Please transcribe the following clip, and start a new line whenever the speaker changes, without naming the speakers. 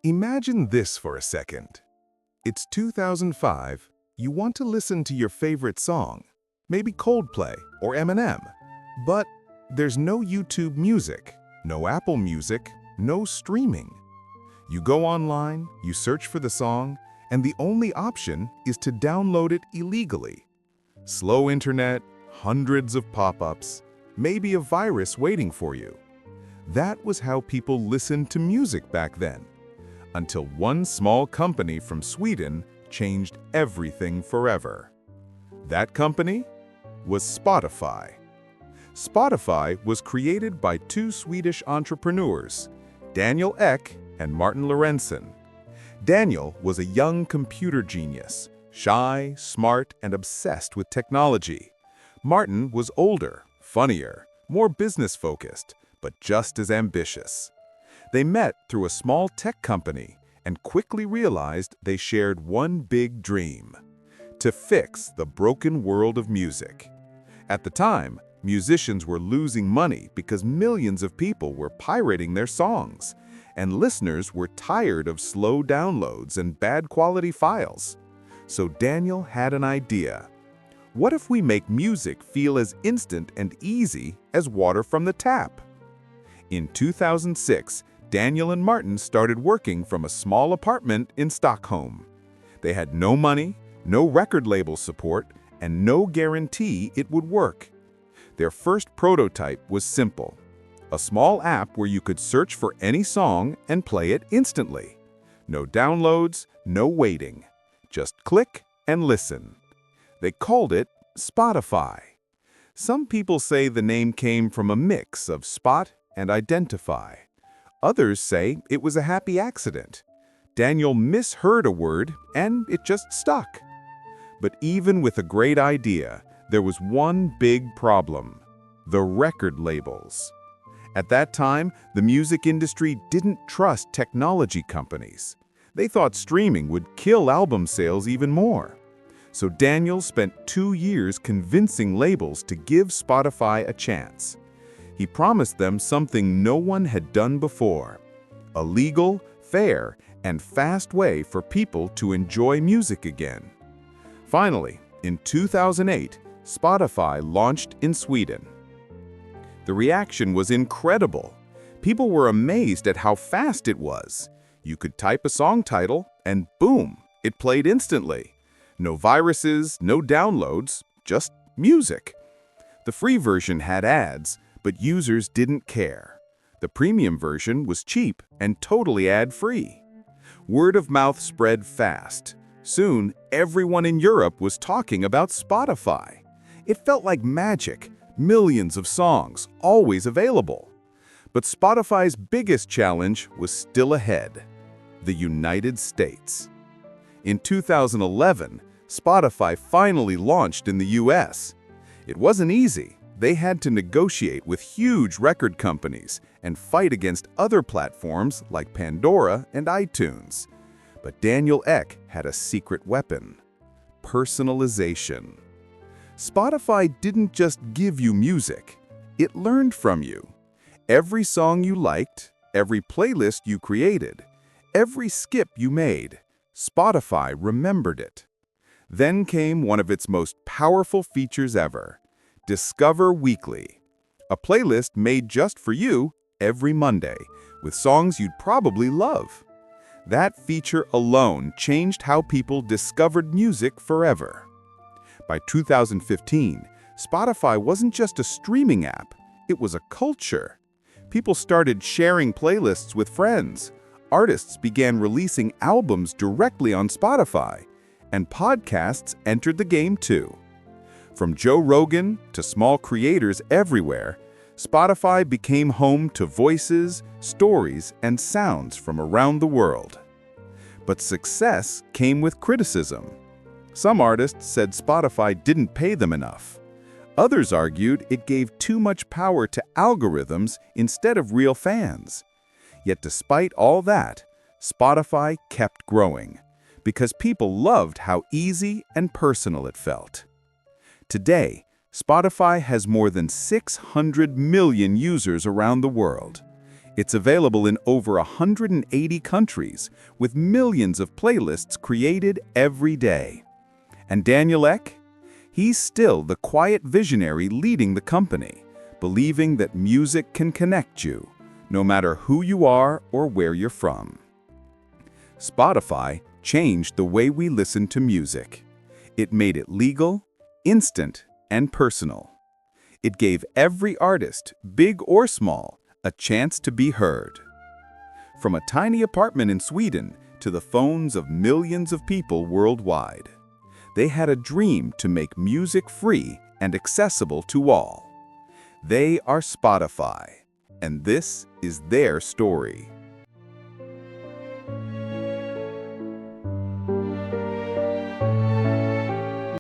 Imagine this for a second. It's 2005, you want to listen to your favorite song, maybe Coldplay or Eminem, but there's no YouTube Music, no Apple Music, no streaming. You go online, you search for the song, and the only option is to download it illegally. Slow internet, hundreds of pop-ups, maybe a virus waiting for you. That was how people listened to music back then, until one small company from Sweden changed everything forever. That company was Spotify. Spotify was created by two Swedish entrepreneurs, Daniel Ek and Martin Lorentzen. Daniel was a young computer genius, shy, smart, and obsessed with technology. Martin was older, funnier, more business-focused, but just as ambitious. They met through a small tech company and quickly realized they shared one big dream: to fix the broken world of music. At the time, musicians were losing money because millions of people were pirating their songs, and listeners were tired of slow downloads and bad quality files. So Daniel had an idea. What if we make music feel as instant and easy as water from the tap? In 2006, Daniel and Martin started working from a small apartment in Stockholm. They had no money, no record label support, and no guarantee it would work. Their first prototype was simple: a small app where you could search for any song and play it instantly. No downloads, no waiting. Just click and listen. They called it Spotify. Some people say the name came from a mix of spot and identify. Others say it was a happy accident. Daniel misheard a word and it just stuck. But even with a great idea, there was one big problem: the record labels. At that time, the music industry didn't trust technology companies. They thought streaming would kill album sales even more. So Daniel spent 2 years convincing labels to give Spotify a chance. He promised them something no one had done before: a legal, fair, and fast way for people to enjoy music again. Finally, in 2008, Spotify launched in Sweden. The reaction was incredible. People were amazed at how fast it was. You could type a song title, and boom, it played instantly. No viruses, no downloads, just music. The free version had ads, but users didn't care. The premium version was cheap and totally ad-free. Word of mouth spread fast. Soon, everyone in Europe was talking about Spotify. It felt like magic, millions of songs, always available. But Spotify's biggest challenge was still ahead: the United States. In 2011, Spotify finally launched in the US. It wasn't easy. They had to negotiate with huge record companies and fight against other platforms like Pandora and iTunes. But Daniel Ek had a secret weapon: personalization. Spotify didn't just give you music, it learned from you. Every song you liked, every playlist you created, every skip you made, Spotify remembered it. Then came one of its most powerful features ever: Discover Weekly, a playlist made just for you every Monday, with songs you'd probably love. That feature alone changed how people discovered music forever. By 2015, Spotify wasn't just a streaming app, it was a culture. People started sharing playlists with friends. Artists began releasing albums directly on Spotify, and podcasts entered the game too. From Joe Rogan to small creators everywhere, Spotify became home to voices, stories, and sounds from around the world. But success came with criticism. Some artists said Spotify didn't pay them enough. Others argued it gave too much power to algorithms instead of real fans. Yet despite all that, Spotify kept growing, because people loved how easy and personal it felt. Today, Spotify has more than 600 million users around the world. It's available in over 180 countries, with millions of playlists created every day. And Daniel Ek? He's still the quiet visionary leading the company, believing that music can connect you, no matter who you are or where you're from. Spotify changed the way we listen to music. It made it legal, instant, and personal. It gave every artist, big or small, a chance to be heard. From a tiny apartment in Sweden to the phones of millions of people worldwide, they had a dream to make music free and accessible to all. They are Spotify, and this is their story.